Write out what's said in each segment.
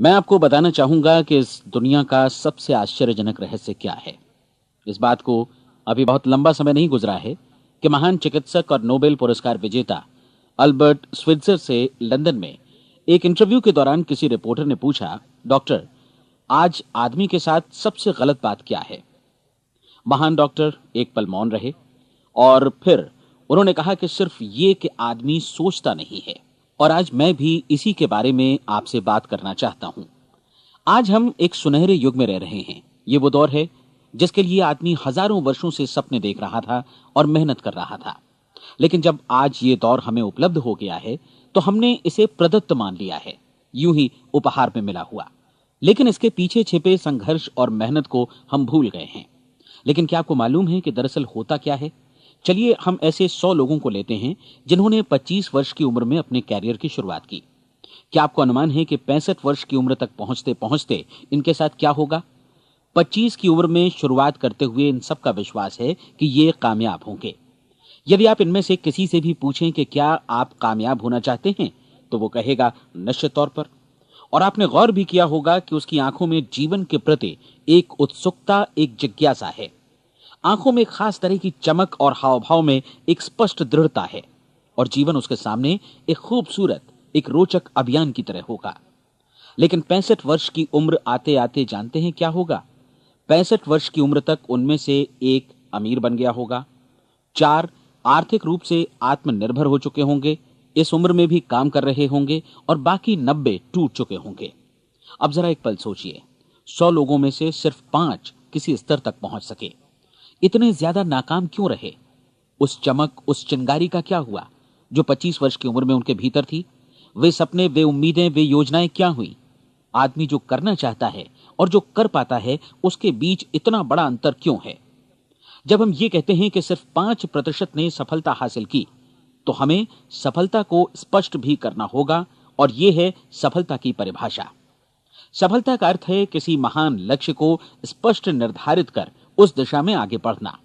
मैं आपको बताना चाहूंगा कि इस दुनिया का सबसे आश्चर्यजनक रहस्य क्या है। इस बात को अभी बहुत लंबा समय नहीं गुजरा है कि महान चिकित्सक और नोबेल पुरस्कार विजेता अल्बर्ट स्विट्जर से लंदन में एक इंटरव्यू के दौरान किसी रिपोर्टर ने पूछा, डॉक्टर, आज आदमी के साथ सबसे गलत बात क्या है। महान डॉक्टर एक पल मौन रहे और फिर उन्होंने कहा कि सिर्फ ये कि आदमी सोचता नहीं है। और आज मैं भी इसी के बारे में आपसे बात करना चाहता हूं। आज हम एक सुनहरे युग में रह रहे हैं। ये वो दौर है जिसके लिए आदमी हजारों वर्षों से सपने देख रहा था और मेहनत कर रहा था। लेकिन जब आज ये दौर हमें उपलब्ध हो गया है तो हमने इसे प्रदत्त मान लिया है, यूं ही उपहार में मिला हुआ। लेकिन इसके पीछे छिपे संघर्ष और मेहनत को हम भूल गए हैं। लेकिन क्या आपको मालूम है कि दरअसल होता क्या है? चलिए हम ऐसे 100 लोगों को लेते हैं जिन्होंने 25 वर्ष की उम्र में अपने कैरियर की शुरुआत की। क्या आपको अनुमान है कि 65 वर्ष की उम्र तक पहुंचते पहुंचते इनके साथ क्या होगा? 25 की उम्र में शुरुआत करते हुए इन सब का विश्वास है कि ये कामयाब होंगे। यदि आप इनमें से किसी से भी पूछें कि क्या आप कामयाब होना चाहते हैं, तो वो कहेगा निश्चित तौर पर। और आपने गौर भी किया होगा कि उसकी आंखों में जीवन के प्रति एक उत्सुकता, एक जिज्ञासा है। आंखों में खास तरह की चमक और हाव भाव में एक स्पष्ट दृढ़ता है और जीवन उसके सामने एक खूबसूरत, एक रोचक अभियान की तरह होगा। लेकिन 65 वर्ष की उम्र आते आते जानते हैं क्या होगा? 65 वर्ष की उम्र तक उनमें से एक अमीर बन गया होगा, 4 आर्थिक रूप से आत्मनिर्भर हो चुके होंगे, इस उम्र में भी काम कर रहे होंगे और बाकी 90 टूट चुके होंगे। अब जरा एक पल सोचिए, 100 लोगों में से सिर्फ 5 किसी स्तर तक पहुंच सके। इतने ज्यादा नाकाम क्यों रहे? उस चमक, उस चिंगारी का क्या हुआ जो 25 वर्ष की उम्र में उनके भीतर थी? वे सपने, वे उम्मीदें, वे योजनाएं क्या हुई? आदमी जो करना चाहता है और जो कर पाता है, उसके बीच इतना बड़ा अंतर क्यों है? जब हम ये कहते हैं कि सिर्फ 5% ने सफलता हासिल की, तो हमें सफलता को स्पष्ट भी करना होगा और यह है सफलता की परिभाषा। सफलता का अर्थ है किसी महान लक्ष्य को स्पष्ट निर्धारित कर उस दिशा में आगे बढ़ना।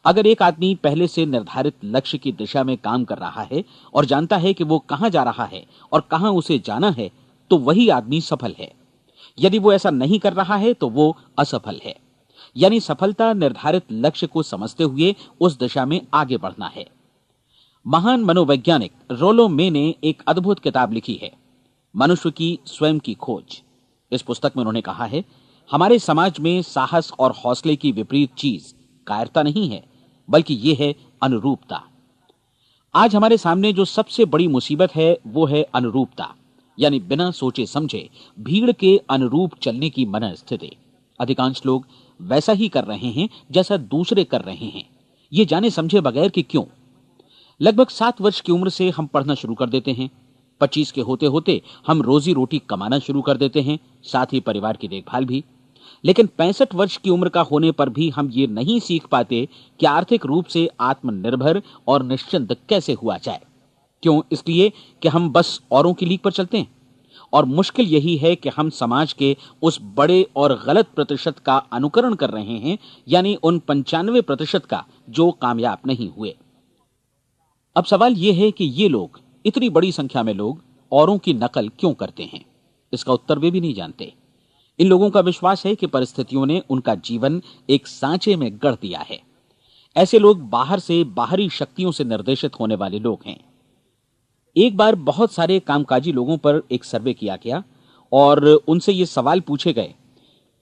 अगर एक आदमी पहले से निर्धारित लक्ष्य की दिशा में काम कर रहा है और जानता है कि वो कहां जा रहा है और कहां उसे जाना है, तो वही आदमी सफल है। यदि वो ऐसा नहीं कर रहा है तो वो असफल है। यानी सफलता निर्धारित लक्ष्य को समझते हुए उस दिशा में आगे बढ़ना है। महान मनोवैज्ञानिक रोलो मे ने एक अद्भुत किताब लिखी है, मनुष्य की स्वयं की खोज। इस पुस्तक में उन्होंने कहा है, हमारे समाज में साहस और हौसले की विपरीत चीज कायरता नहीं है, बल्कि यह है अनुरूपता। आज हमारे सामने जो सबसे बड़ी मुसीबत है वो है अनुरूपता, यानी बिना सोचे समझे भीड़ के अनुरूप चलने की मनस्थिति। अधिकांश लोग वैसा ही कर रहे हैं जैसा दूसरे कर रहे हैं, ये जाने समझे बगैर कि क्यों। लगभग 7 वर्ष की उम्र से हम पढ़ना शुरू कर देते हैं। 25 के होते होते हम रोजी रोटी कमाना शुरू कर देते हैं, साथ ही परिवार की देखभाल भी। लेकिन 65 वर्ष की उम्र का होने पर भी हम ये नहीं सीख पाते कि आर्थिक रूप से आत्मनिर्भर और निश्चिंत कैसे हुआ जाए। क्यों? इसलिए कि हम बस औरों की लीक पर चलते हैं। और मुश्किल यही है कि हम समाज के उस बड़े और गलत प्रतिशत का अनुकरण कर रहे हैं, यानी उन 95% का जो कामयाब नहीं हुए। अब सवाल यह है कि ये लोग, इतनी बड़ी संख्या में लोग, औरों की नकल क्यों करते हैं? इसका उत्तर वे भी नहीं जानते। इन लोगों का विश्वास है कि परिस्थितियों ने उनका जीवन एक सांचे में गढ़ दिया है। ऐसे लोग बाहर से, बाहरी शक्तियों से निर्देशित होने वाले लोग हैं। एक बार बहुत सारे कामकाजी लोगों पर एक सर्वे किया गया और उनसे ये सवाल पूछे गए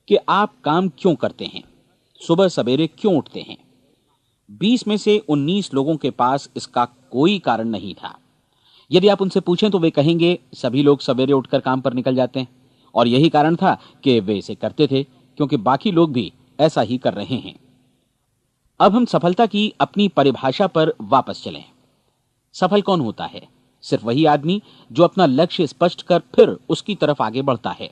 कि आप काम क्यों करते हैं, सुबह सवेरे क्यों उठते हैं? 20 में से 19 लोगों के पास इसका कोई कारण नहीं था। यदि आप उनसे पूछें तो वे कहेंगे सभी लोग सवेरे उठकर काम पर निकल जाते हैं और यही कारण था कि वे इसे करते थे क्योंकि बाकी लोग भी ऐसा ही कर रहे हैं। अब हम सफलता की अपनी परिभाषा पर वापस चलें। सफल कौन होता है? सिर्फ वही आदमी जो अपना लक्ष्य स्पष्ट कर फिर उसकी तरफ आगे बढ़ता है।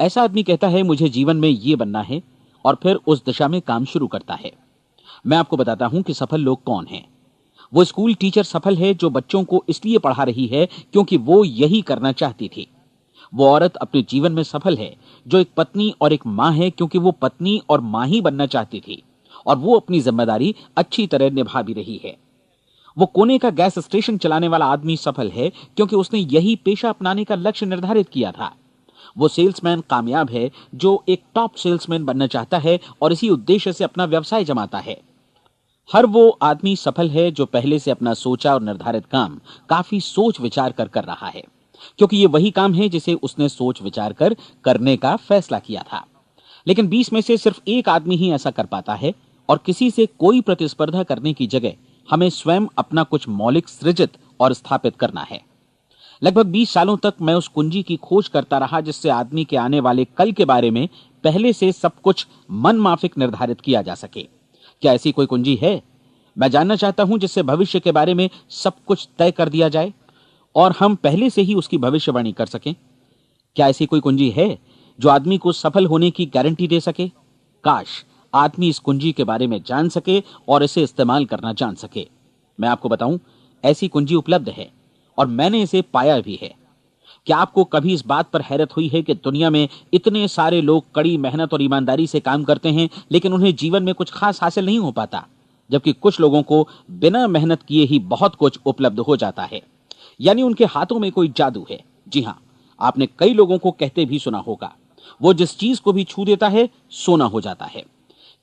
ऐसा आदमी कहता है मुझे जीवन में ये बनना है और फिर उस दिशा में काम शुरू करता है। मैं आपको बताता हूं कि सफल लोग कौन हैं। वो स्कूल टीचर सफल है जो बच्चों को इसलिए पढ़ा रही है क्योंकि वो यही करना चाहती थी। वो औरत अपने जीवन में सफल है जो एक पत्नी और एक मां है क्योंकि वो पत्नी और मां ही बनना चाहती थी और वो अपनी जिम्मेदारी अच्छी तरह निभा भी रही है। वो कोने का गैस स्टेशन चलाने वाला आदमी सफल है क्योंकि उसने यही पेशा अपनाने का लक्ष्य निर्धारित किया था। वो सेल्समैन कामयाब है जो एक टॉप सेल्समैन बनना चाहता है और इसी उद्देश्य से अपना व्यवसाय जमाता है। हर वो आदमी सफल है जो पहले से अपना सोचा और निर्धारित काम काफी सोच विचार कर रहा है, क्योंकि ये वही काम है जिसे उसने सोच विचार कर करने का फैसला किया था। लेकिन 20 में से सिर्फ एक आदमी ही ऐसा कर पाता है, और किसी से कोई प्रतिस्पर्धा करने की जगह हमें स्वयं अपना कुछ मौलिक सृजित और स्थापित करना है। लगभग 20 सालों तक मैं उस कुंजी की खोज करता रहा जिससे आदमी के आने वाले कल के बारे में पहले से सब कुछ मन माफिक निर्धारित किया जा सके। क्या ऐसी कोई कुंजी है? मैं जानना चाहता हूं जिससे भविष्य के बारे में सब कुछ तय कर दिया जाए और हम पहले से ही उसकी भविष्यवाणी कर सकें। क्या ऐसी कोई कुंजी है जो आदमी को सफल होने की गारंटी दे सके? काश आदमी इस कुंजी के बारे में जान सके और इसे इस्तेमाल करना जान सके। मैं आपको बताऊं, ऐसी कुंजी उपलब्ध है और मैंने इसे पाया भी है। क्या आपको कभी इस बात पर हैरत हुई है कि दुनिया में इतने सारे लोग कड़ी मेहनत और ईमानदारी से काम करते हैं, लेकिन उन्हें जीवन में कुछ खास हासिल नहीं हो पाता, जबकि कुछ लोगों को बिना मेहनत किए ही बहुत कुछ उपलब्ध हो जाता है। यानी उनके हाथों में कोई जादू है। जी हां, आपने कई लोगों को कहते भी सुना होगा, वो जिस चीज को भी छू देता है सोना हो जाता है।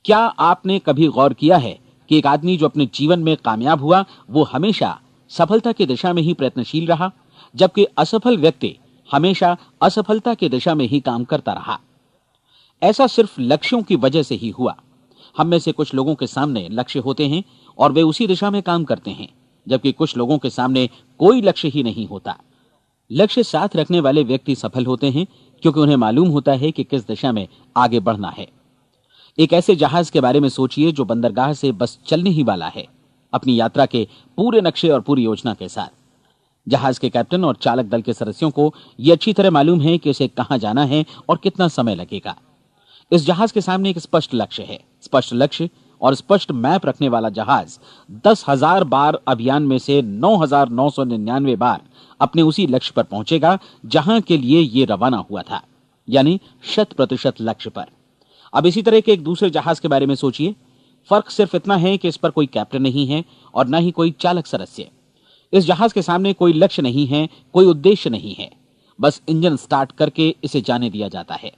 क्या आपने कभी गौर किया है कि एक आदमी जो अपने जीवन में कामयाब हुआ वो हमेशा सफलता की दिशा में ही प्रयत्नशील रहा, जबकि असफल व्यक्ति हमेशा असफलता की दिशा में ही काम करता रहा? ऐसा सिर्फ लक्ष्यों की वजह से ही हुआ। हम में से कुछ लोगों के सामने लक्ष्य होते हैं और वे उसी दिशा में काम करते हैं, जबकि कुछ लोगों के सामने कोई लक्ष्य ही नहीं होता। लक्ष्य साथ रखने वाले व्यक्ति सफल होते हैं क्योंकि उन्हें मालूम होता है कि किस दिशा में आगे बढ़ना है। एक ऐसे जहाज के बारे में सोचिए जो बंदरगाह से बस चलने ही वाला है, अपनी यात्रा के पूरे नक्शे और पूरी योजना के साथ। जहाज के कैप्टन और चालक दल के सदस्यों को यह अच्छी तरह मालूम है कि उसे कहां जाना है और कितना समय लगेगा। इस जहाज के सामने एक स्पष्ट लक्ष्य है। स्पष्ट लक्ष्य और स्पष्ट मैप रखने वाला जहाज 10,000 बार अभियान में से 9,999 बार अपने उसी लक्ष्य पर पहुंचेगा जहां के लिए यह रवाना हुआ था, यानी 100% लक्ष्य पर। अब इसी तरह के एक दूसरे जहाज के बारे में सोचिए। फर्क सिर्फ इतना है कि इस पर कोई कैप्टन नहीं है और न ही कोई चालक सदस्य। इस जहाज के सामने कोई लक्ष्य नहीं है, कोई उद्देश्य नहीं है, बस इंजन स्टार्ट करके इसे जाने दिया जाता है।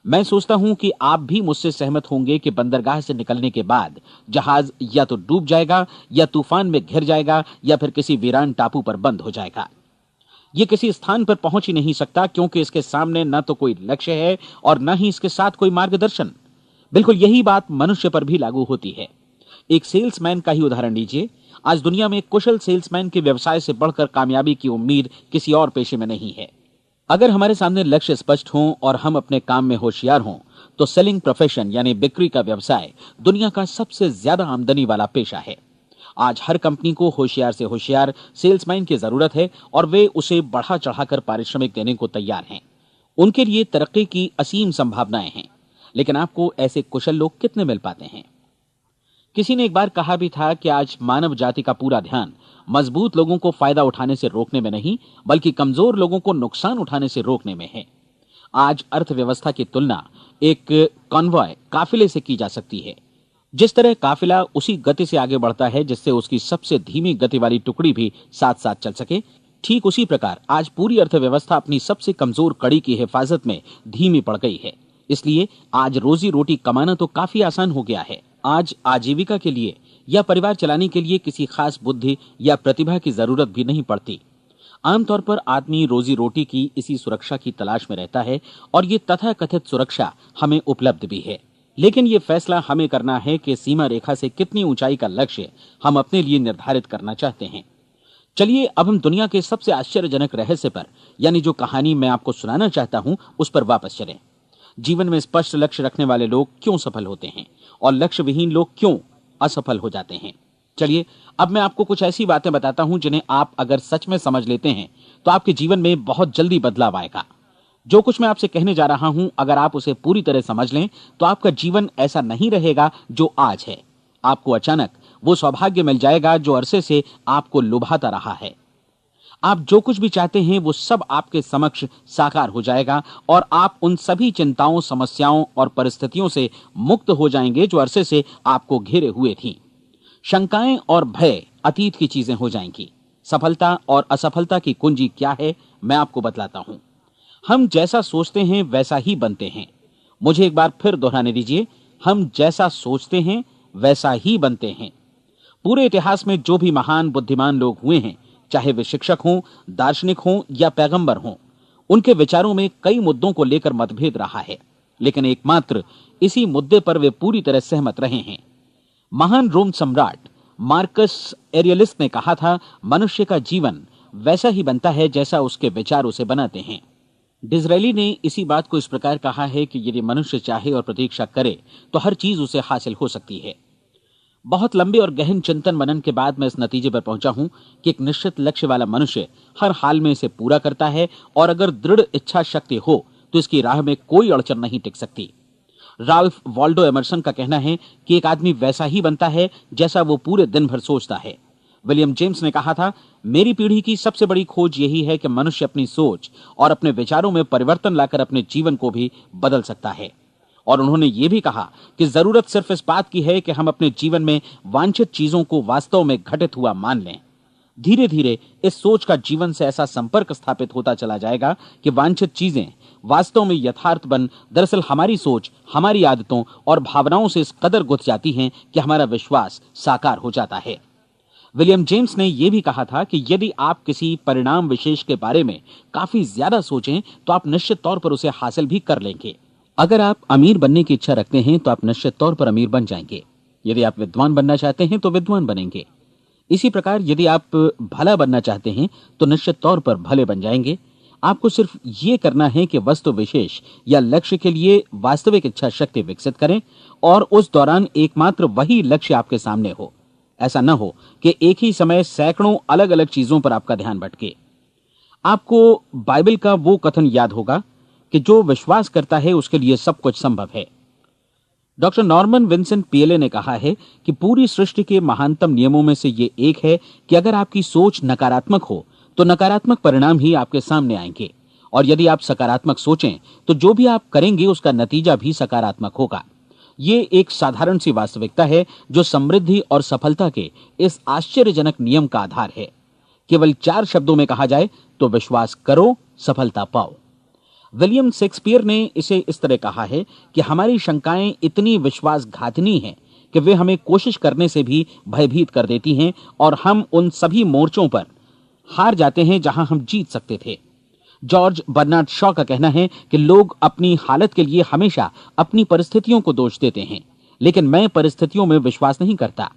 मैं सोचता हूं कि आप भी मुझसे सहमत होंगे कि बंदरगाह से निकलने के बाद जहाज या तो डूब जाएगा या तूफान में घिर जाएगा या फिर किसी वीरान टापू पर बंद हो जाएगा। ये किसी स्थान पर पहुंच ही नहीं सकता क्योंकि इसके सामने न तो कोई लक्ष्य है और न ही इसके साथ कोई मार्गदर्शन। बिल्कुल यही बात मनुष्य पर भी लागू होती है। एक सेल्समैन का ही उदाहरण लीजिए। आज दुनिया में कुशल सेल्समैन के व्यवसाय से बढ़कर कामयाबी की उम्मीद किसी और पेशे में नहीं है। अगर हमारे सामने लक्ष्य स्पष्ट हों और हम अपने काम में होशियार हों तो सेलिंग प्रोफेशन यानी बिक्री का व्यवसाय दुनिया का सबसे ज्यादा आमदनी वाला पेशा है। आज हर कंपनी को होशियार से होशियार सेल्समैन की जरूरत है और वे उसे बढ़ा चढ़ाकर पारिश्रमिक देने को तैयार हैं। उनके लिए तरक्की की असीम संभावनाएं हैं, लेकिन आपको ऐसे कुशल लोग कितने मिल पाते हैं? किसी ने एक बार कहा भी था कि आज मानव जाति का पूरा ध्यान मजबूत लोगों को फायदा उठाने से रोकने में नहीं, बल्कि कमजोर लोगों को नुकसान उठाने से रोकने में है। आज अर्थव्यवस्था की तुलना एक कॉन्वॉय काफिले से की जा सकती है। जिस तरह काफिला उसी गति से आगे बढ़ता है जिससे उसकी सबसे धीमी गति वाली टुकड़ी भी साथ साथ चल सके, ठीक उसी प्रकार आज पूरी अर्थव्यवस्था अपनी सबसे कमजोर कड़ी की हिफाजत में धीमी पड़ गई है। इसलिए आज रोजी रोटी कमाना तो काफी आसान हो गया है। आज आजीविका के लिए या परिवार चलाने के लिए किसी खास बुद्धि या प्रतिभा की जरूरत भी नहीं पड़ती। आमतौर पर आदमी रोजी रोटी की इसी सुरक्षा की तलाश में रहता है और ये तथाकथित सुरक्षा हमें उपलब्ध भी है। लेकिन ये फैसला हमें करना है कि सीमा रेखा से कितनी ऊंचाई का लक्ष्य हम अपने लिए निर्धारित करना चाहते हैं। चलिए अब हम दुनिया के सबसे आश्चर्यजनक रहस्य पर, यानी जो कहानी मैं आपको सुनाना चाहता हूं, उस पर वापस चलें। जीवन में स्पष्ट लक्ष्य रखने वाले लोग क्यों सफल होते हैं और लक्ष्य विहीन लोग क्यों असफल हो जाते हैं? चलिए अब मैं आपको कुछ ऐसी बातें बताता हूं जिन्हें आप अगर सच में समझ लेते हैं तो आपके जीवन में बहुत जल्दी बदलाव आएगा। जो कुछ मैं आपसे कहने जा रहा हूं, अगर आप उसे पूरी तरह समझ लें तो आपका जीवन ऐसा नहीं रहेगा जो आज है। आपको अचानक वो सौभाग्य मिल जाएगा जो अरसे से आपको लुभाता रहा है। आप जो कुछ भी चाहते हैं वो सब आपके समक्ष साकार हो जाएगा और आप उन सभी चिंताओं, समस्याओं और परिस्थितियों से मुक्त हो जाएंगे जो अरसे से आपको घेरे हुए थीं। शंकाएं और भय अतीत की चीजें हो जाएंगी। सफलता और असफलता की कुंजी क्या है, मैं आपको बतलाता हूं। हम जैसा सोचते हैं वैसा ही बनते हैं। मुझे एक बार फिर दोहराने दीजिए, हम जैसा सोचते हैं वैसा ही बनते हैं। पूरे इतिहास में जो भी महान बुद्धिमान लोग हुए हैं, चाहे वे शिक्षक हों, दार्शनिक हों या पैगंबर हों, उनके विचारों में कई मुद्दों को लेकर मतभेद रहा है, लेकिन एकमात्र इसी मुद्दे पर वे पूरी तरह सहमत रहे हैं। महान रोम सम्राट मार्कस एरियलिस ने कहा था, मनुष्य का जीवन वैसा ही बनता है जैसा उसके विचार उसे बनाते हैं। डिज़रायली ने इसी बात को इस प्रकार कहा है कि यदि मनुष्य चाहे और प्रतीक्षा करे तो हर चीज उसे हासिल हो सकती है। बहुत लंबे और गहन चिंतन मनन के बाद मैं इस नतीजे पर पहुंचा हूं कि एक निश्चित लक्ष्य वाला मनुष्य हर हाल में इसे पूरा करता है, और अगर दृढ़ इच्छा शक्ति हो तो इसकी राह में कोई अड़चन नहीं टिक सकती। राल्फ वॉल्डो एमर्सन का कहना है कि एक आदमी वैसा ही बनता है जैसा वो पूरे दिन भर सोचता है। विलियम जेम्स ने कहा था, मेरी पीढ़ी की सबसे बड़ी खोज यही है कि मनुष्य अपनी सोच और अपने विचारों में परिवर्तन लाकर अपने जीवन को भी बदल सकता है। और उन्होंने ये भी कहा कि जरूरत सिर्फ इस बात की है कि हम अपने जीवन में वांछित चीजों को वास्तव में घटित हुआ मान लें। धीरे धीरे इस सोच का जीवन से ऐसा संपर्क स्थापित होता चला जाएगा कि वांछित चीजें वास्तव में यथार्थ बन दरअसल हमारी सोच, हमारी आदतों और भावनाओं से इस कदर गुथ जाती हैं कि हमारा विश्वास साकार हो जाता है। विलियम जेम्स ने यह भी कहा था कि यदि आप किसी परिणाम विशेष के बारे में काफी ज्यादा सोचें तो आप निश्चित तौर पर उसे हासिल भी कर लेंगे। अगर आप अमीर बनने की इच्छा रखते हैं तो आप निश्चित तौर पर अमीर बन जाएंगे। यदि आप विद्वान बनना चाहते हैं तो विद्वान बनेंगे। इसी प्रकार यदि आप भला बनना चाहते हैं तो निश्चित तौर पर भले बन जाएंगे। आपको सिर्फ ये करना है कि वस्तु विशेष या लक्ष्य के लिए वास्तविक इच्छा शक्ति विकसित करें, और उस दौरान एकमात्र वही लक्ष्य आपके सामने हो। ऐसा न हो कि एक ही समय सैकड़ों अलग अलग चीजों पर आपका ध्यान भटके। आपको बाइबल का वो कथन याद होगा कि जो विश्वास करता है उसके लिए सब कुछ संभव है। डॉक्टर नॉर्मन विंसेंट पीएले ने कहा है कि पूरी सृष्टि के महानतम नियमों में से ये एक है कि अगर आपकी सोच नकारात्मक हो तो नकारात्मक परिणाम ही आपके सामने आएंगे, और यदि आप सकारात्मक सोचें तो जो भी आप करेंगे उसका नतीजा भी सकारात्मक होगा। ये एक साधारण सी वास्तविकता है जो समृद्धि और सफलता के इस आश्चर्यजनक नियम का आधार है। केवल 4 शब्दों में कहा जाए तो विश्वास करो, सफलता पाओ। विलियम शेक्सपियर ने इसे इस तरह कहा है कि हमारी शंकाएं इतनी विश्वासघातिनी हैं कि वे हमें कोशिश करने से भी भयभीत कर देती हैं, और हम उन सभी मोर्चों पर हार जाते हैं जहां हम जीत सकते थे। जॉर्ज बर्नार्ड शॉ का कहना है कि लोग अपनी हालत के लिए हमेशा अपनी परिस्थितियों को दोष देते हैं, लेकिन मैं परिस्थितियों में विश्वास नहीं करता।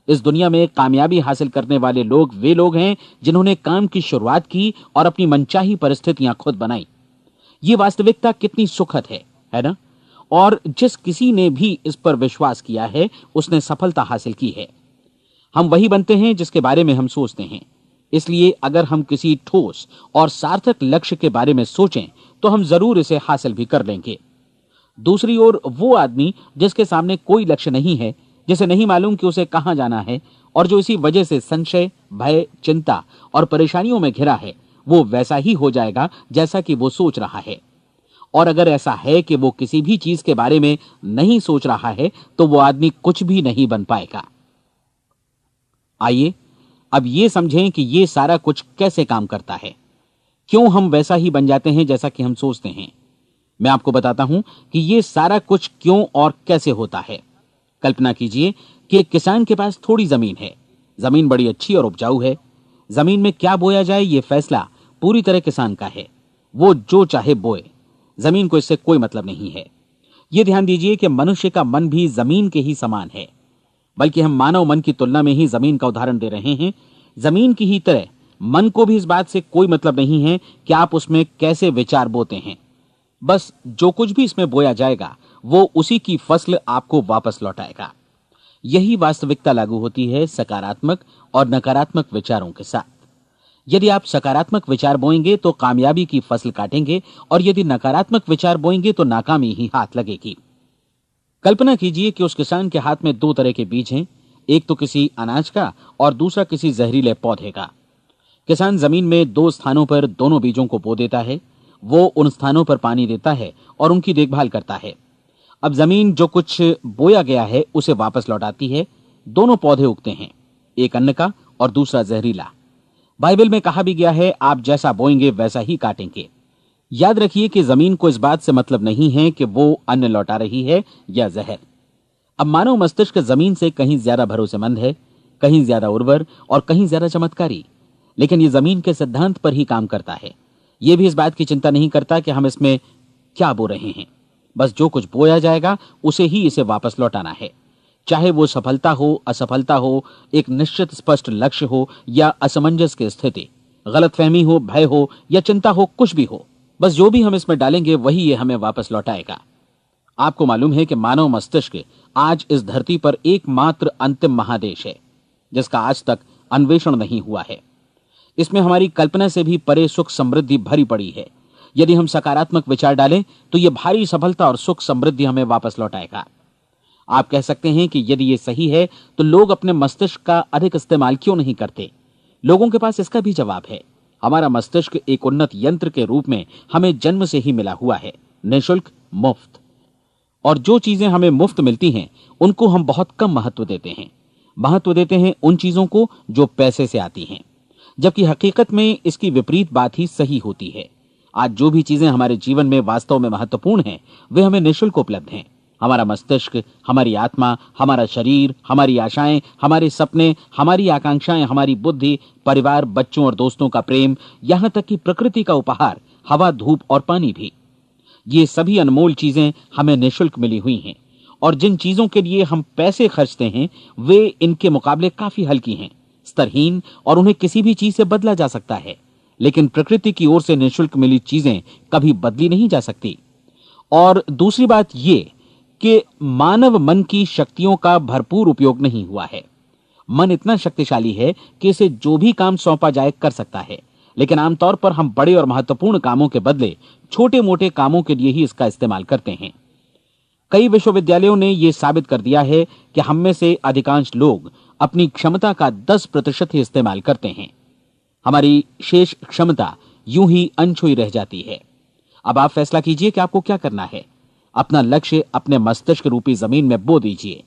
इस दुनिया में कामयाबी हासिल करने वाले लोग वे लोग हैं जिन्होंने काम की शुरुआत की और अपनी मनचाही परिस्थितियां खुद बनाई। ये वास्तविकता कितनी सुखद है ना? और जिस किसी ने भी इस पर विश्वास किया है उसने सफलता हासिल की है। हम वही बनते हैं जिसके बारे में हम सोचते हैं। इसलिए अगर हम किसी ठोस और सार्थक लक्ष्य के बारे में सोचें तो हम जरूर इसे हासिल भी कर लेंगे। दूसरी ओर वो आदमी जिसके सामने कोई लक्ष्य नहीं है, जिसे नहीं मालूम कि उसे कहां जाना है, और जो इसी वजह से संशय, भय, चिंता और परेशानियों में घिरा है, वो वैसा ही हो जाएगा जैसा कि वो सोच रहा है। और अगर ऐसा है कि वो किसी भी चीज के बारे में नहीं सोच रहा है तो वो आदमी कुछ भी नहीं बन पाएगा। आइए अब ये समझें कि ये सारा कुछ कैसे काम करता है, क्यों हम वैसा ही बन जाते हैं जैसा कि हम सोचते हैं। मैं आपको बताता हूं कि ये सारा कुछ क्यों और कैसे होता है। कल्पना कीजिए कि एक किसान के पास थोड़ी जमीन है। जमीन बड़ी अच्छी और उपजाऊ है। जमीन में क्या बोया जाए ये फैसला पूरी तरह किसान का है। वो जो चाहे बोए, जमीन को इससे कोई मतलब नहीं है। ये ध्यान दीजिए कि मनुष्य का मन भी जमीन के ही समान है, बल्कि हम मानव मन की तुलना में ही जमीन का उदाहरण दे रहे हैं। जमीन की ही तरह मन को भी इस बात से कोई मतलब नहीं है कि आप उसमें कैसे विचार बोते हैं। बस जो कुछ भी इसमें बोया जाएगा वो उसी की फसल आपको वापस लौटाएगा। यही वास्तविकता लागू होती है सकारात्मक और नकारात्मक विचारों के साथ। यदि आप सकारात्मक विचार बोएंगे तो कामयाबी की फसल काटेंगे, और यदि नकारात्मक विचार बोएंगे तो नाकामी ही हाथ लगेगी। कल्पना कीजिए कि उस किसान के हाथ में 2 तरह के बीज हैं, एक तो किसी अनाज का और दूसरा किसी जहरीले पौधे का। किसान जमीन में 2 स्थानों पर दोनों बीजों को बो देता है। वो उन स्थानों पर पानी देता है और उनकी देखभाल करता है। अब जमीन जो कुछ बोया गया है उसे वापस लौटाती है। दोनों पौधे उगते हैं, एक अन्न का और दूसरा जहरीला। बाइबल में कहा भी गया है, आप जैसा बोएंगे वैसा ही काटेंगे। याद रखिए कि जमीन को इस बात से मतलब नहीं है कि वो अन्न लौटा रही है या जहर। अब मानव मस्तिष्क जमीन से कहीं ज्यादा भरोसेमंद है, कहीं ज्यादा उर्वर और कहीं ज्यादा चमत्कारी, लेकिन ये जमीन के सिद्धांत पर ही काम करता है। ये भी इस बात की चिंता नहीं करता कि हम इसमें क्या बो रहे हैं। बस जो कुछ बोया जाएगा उसे ही इसे वापस लौटाना है, चाहे वो सफलता हो, असफलता हो, एक निश्चित स्पष्ट लक्ष्य हो या असमंजस की स्थिति, गलतफहमी हो, भय हो या चिंता हो, कुछ भी हो। बस जो भी हम इसमें डालेंगे वही ये हमें वापस लौटाएगा। आपको मालूम है कि मानव मस्तिष्क आज इस धरती पर एकमात्र अंतिम महादेश है जिसका आज तक अन्वेषण नहीं हुआ है। इसमें हमारी कल्पना से भी परे सुख समृद्धि भरी पड़ी है। यदि हम सकारात्मक विचार डालें तो यह भारी सफलता और सुख समृद्धि हमें वापस लौटाएगा। आप कह सकते हैं कि यदि यह सही है तो लोग अपने मस्तिष्क का अधिक इस्तेमाल क्यों नहीं करते? लोगों के पास इसका भी जवाब है। हमारा मस्तिष्क एक उन्नत यंत्र के रूप में हमें जन्म से ही मिला हुआ है, निःशुल्क, मुफ्त। और जो चीजें हमें मुफ्त मिलती हैं उनको हम बहुत कम महत्व देते हैं। महत्व देते हैं उन चीजों को जो पैसे से आती हैं, जबकि हकीकत में इसकी विपरीत बात ही सही होती है। आज जो भी चीजें हमारे जीवन में वास्तव में महत्वपूर्ण हैं वे हमें निःशुल्क उपलब्ध हैं। हमारा मस्तिष्क, हमारी आत्मा, हमारा शरीर, हमारी आशाएं, हमारे सपने, हमारी आकांक्षाएं, हमारी बुद्धि, परिवार, बच्चों और दोस्तों का प्रेम, यहां तक कि प्रकृति का उपहार, हवा, धूप और पानी भी, ये सभी अनमोल चीजें हमें निःशुल्क मिली हुई हैं। और जिन चीजों के लिए हम पैसे खर्चते हैं वे इनके मुकाबले काफी हल्की हैं, स्तरहीन, और उन्हें किसी भी चीज से बदला जा सकता है। लेकिन प्रकृति की ओर से निःशुल्क मिली चीजें कभी बदली नहीं जा सकती। और दूसरी बात ये कि मानव मन की शक्तियों का भरपूर उपयोग नहीं हुआ है। मन इतना शक्तिशाली है कि इसे जो भी काम सौंपा जाए कर सकता है, लेकिन आमतौर पर हम बड़े और महत्वपूर्ण कामों के बदले छोटे मोटे कामों के लिए ही इसका इस्तेमाल करते हैं। कई विश्वविद्यालयों ने यह साबित कर दिया है कि हम में से अधिकांश लोग अपनी क्षमता का 10% ही इस्तेमाल करते हैं। हमारी शेष क्षमता यूं ही अनछुई रह जाती है। अब आप फैसला कीजिए कि आपको क्या करना है। अपना लक्ष्य अपने मस्तिष्क रूपी जमीन में बो दीजिए।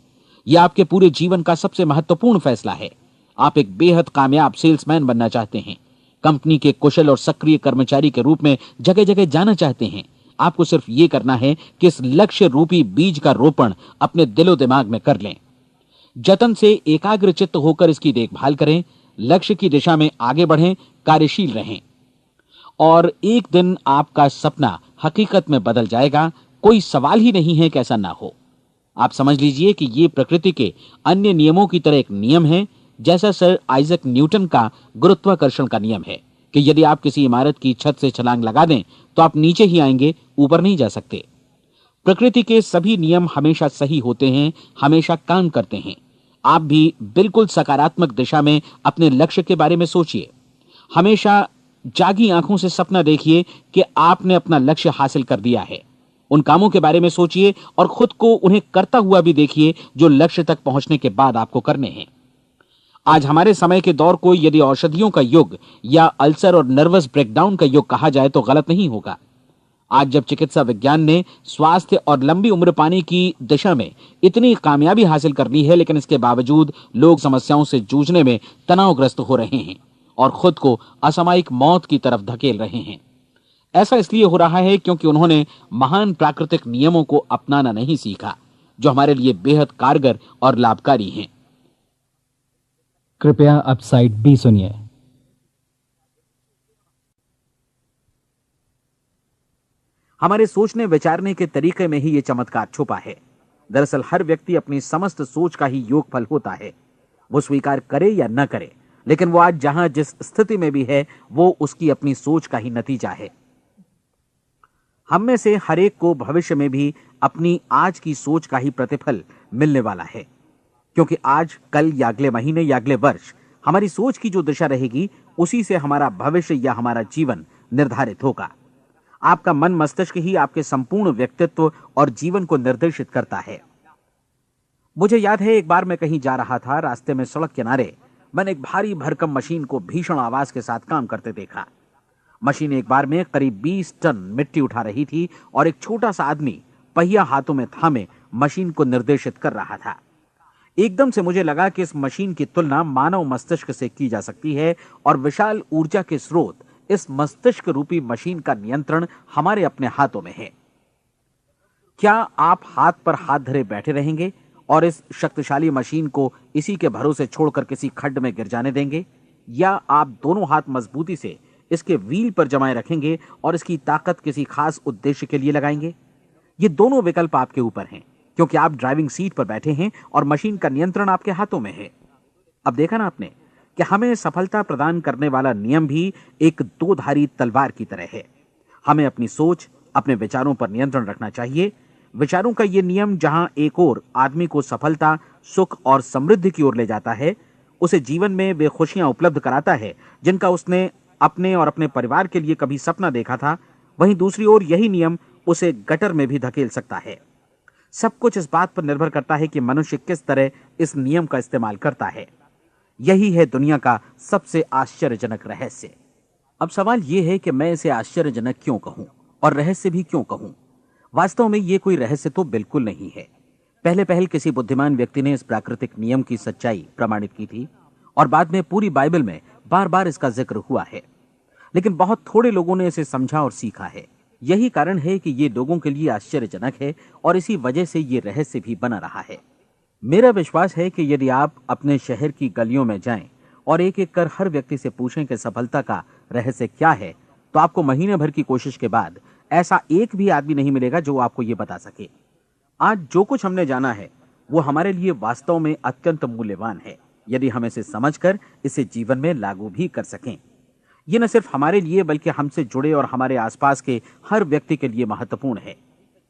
यह आपके पूरे जीवन का सबसे महत्वपूर्ण फैसला है। आप एक बेहद कामयाब सेल्समैन बनना चाहते हैं, कंपनी के कुशल और सक्रिय कर्मचारी के रूप में जगह जगह जाना चाहते हैं। आपको सिर्फ ये करना है कि इस लक्ष्य रूपी बीज का रोपण अपने दिलो दिमाग में कर लें। जतन से एकाग्रचित्त होकर इसकी देखभाल करें, लक्ष्य की दिशा में आगे बढ़ें, कार्यशील रहें, और एक दिन आपका सपना हकीकत में बदल जाएगा। कोई सवाल ही नहीं है कि ऐसा ना हो। आप समझ लीजिए कि ये प्रकृति के अन्य नियमों की तरह एक नियम है, जैसा सर आइजक न्यूटन का गुरुत्वाकर्षण का नियम है कि यदि आप किसी इमारत की छत से छलांग लगा दें तो आप नीचे ही आएंगे, ऊपर नहीं जा सकते। प्रकृति के सभी नियम हमेशा सही होते हैं, हमेशा काम करते हैं। आप भी बिल्कुल सकारात्मक दिशा में अपने लक्ष्य के बारे में सोचिए। हमेशा जागी आंखों से सपना देखिए कि आपने अपना लक्ष्य हासिल कर दिया है। उन कामों के बारे में सोचिए और खुद को उन्हें करता हुआ भी देखिए जो लक्ष्य तक पहुंचने के बाद आपको करने हैं। आज हमारे समय के दौर को यदि औषधियों का युग या अल्सर और नर्वस ब्रेकडाउन का युग कहा जाए तो गलत नहीं होगा। आज जब चिकित्सा विज्ञान ने स्वास्थ्य और लंबी उम्र पाने की दिशा में इतनी कामयाबी हासिल कर ली है, लेकिन इसके बावजूद लोग समस्याओं से जूझने में तनावग्रस्त हो रहे हैं और खुद को असामयिक मौत की तरफ धकेल रहे हैं। ऐसा इसलिए हो रहा है क्योंकि उन्होंने महान प्राकृतिक नियमों को अपनाना नहीं सीखा, जो हमारे लिए बेहद कारगर और लाभकारी हैं। कृपया अब साइड बी सुनिए। हमारे सोचने विचारने के तरीके में ही ये चमत्कार छुपा है। दरअसल हर व्यक्ति अपनी समस्त सोच का ही योगफल होता है, वो स्वीकार करे या न करे, लेकिन वो आज जहां जिस स्थिति में भी है वो उसकी अपनी सोच का ही नतीजा है। हम में से हर एक को भविष्य में भी अपनी आज की सोच का ही प्रतिफल मिलने वाला है, क्योंकि आज, कल या अगले महीने या अगले वर्ष हमारी सोच की जो दिशा रहेगी उसी से हमारा भविष्य या हमारा जीवन निर्धारित होगा। आपका मन मस्तिष्क ही आपके संपूर्ण व्यक्तित्व और जीवन को निर्देशित करता है। मुझे याद है एक बार मैं कहीं जा रहा था, रास्ते में सड़क किनारे मैंने एक भारी भरकम मशीन को भीषण आवाज के साथ काम करते देखा। मशीन एक बार में करीब 20 टन मिट्टी उठा रही थी और एक छोटा सा आदमी पहिया हाथों में थामे मशीन को निर्देशित कर रहा था। एकदम से मुझे लगा कि इस मशीन की तुलना मानव मस्तिष्क से की जा सकती है और विशाल ऊर्जा के स्रोत इस मस्तिष्क रूपी मशीन का नियंत्रण हमारे अपने हाथों में है। क्या आप हाथ पर हाथ धरे बैठे रहेंगे और इस शक्तिशाली मशीन को इसी के भरोसे छोड़कर किसी खड्ड में गिर जाने देंगे, या आप दोनों हाथ मजबूती से इसके व्हील पर जमाए रखेंगे और इसकी ताकत किसी खास उद्देश्य के लिए लगाएंगे? ये दोनों विकल्प आपके ऊपर हैं, क्योंकि आप ड्राइविंग सीट पर बैठे हैं और मशीन का नियंत्रण आपके हाथों में है। अब देखा ना आपने कि हमें सफलता प्रदान करने वाला नियम भी एक दो धारी तलवार की तरह है। हमें अपनी सोच, अपने विचारों पर नियंत्रण रखना चाहिए। विचारों का यह नियम जहां एक ओर आदमी को सफलता, सुख और समृद्धि की ओर ले जाता है, उसे जीवन में वे खुशियां उपलब्ध कराता है जिनका उसने अपने और अपने परिवार के लिए कभी सपना देखा था, वहीं दूसरी ओर यही नियम उसे गटर में भी धकेल सकता है। सब कुछ इस बात पर निर्भर करता है कि मनुष्य किस तरह इस नियम का इस्तेमाल करता है। यही है दुनिया का सबसे आश्चर्यजनक रहस्य। अब सवाल यह है कि मैं इसे आश्चर्यजनक क्यों कहूं और रहस्य भी क्यों कहूं? वास्तव में यह कोई रहस्य तो बिल्कुल नहीं है। पहले पहल किसी बुद्धिमान व्यक्ति ने इस प्राकृतिक नियम की सच्चाई प्रमाणित की थी और बाद में पूरी बाइबल में बार बार इसका जिक्र हुआ है, लेकिन बहुत थोड़े लोगों ने इसे समझा और सीखा है। यही कारण है कि ये लोगों के लिए आश्चर्यजनक है और इसी वजह से ये रहस्य भी बना रहा है। मेरा विश्वास है कि यदि आप अपने शहर की गलियों में जाएं और एक एक कर हर व्यक्ति से पूछें कि सफलता का रहस्य क्या है, तो आपको महीने भर की कोशिश के बाद ऐसा एक भी आदमी नहीं मिलेगा जो आपको ये बता सके। आज जो कुछ हमने जाना है वो हमारे लिए वास्तव में अत्यंत मूल्यवान है, यदि हम इसे समझकर इसे जीवन में लागू भी कर सकें। ये न सिर्फ हमारे लिए बल्कि हमसे जुड़े और हमारे आसपास के हर व्यक्ति के लिए महत्वपूर्ण है।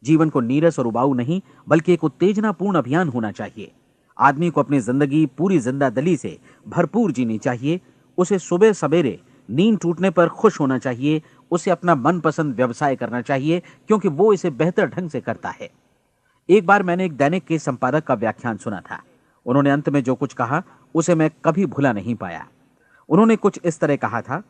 जीवन को नीरस और उबाऊ नहीं बल्कि एक उत्तेजनापूर्ण अभियान होना चाहिए। आदमी को अपनी जिंदगी पूरी जिंदादिली से भरपूर जीनी चाहिए। उसे सुबह सवेरे नींद टूटने पर खुश होना चाहिए। उसे अपना मनपसंद व्यवसाय करना चाहिए क्योंकि वो इसे बेहतर ढंग से करता है। एक बार मैंने एक दैनिक के संपादक का व्याख्यान सुना था। उन्होंने अंत में जो कुछ कहा उसे मैं कभी भुला नहीं पाया। उन्होंने कुछ इस तरह कहा था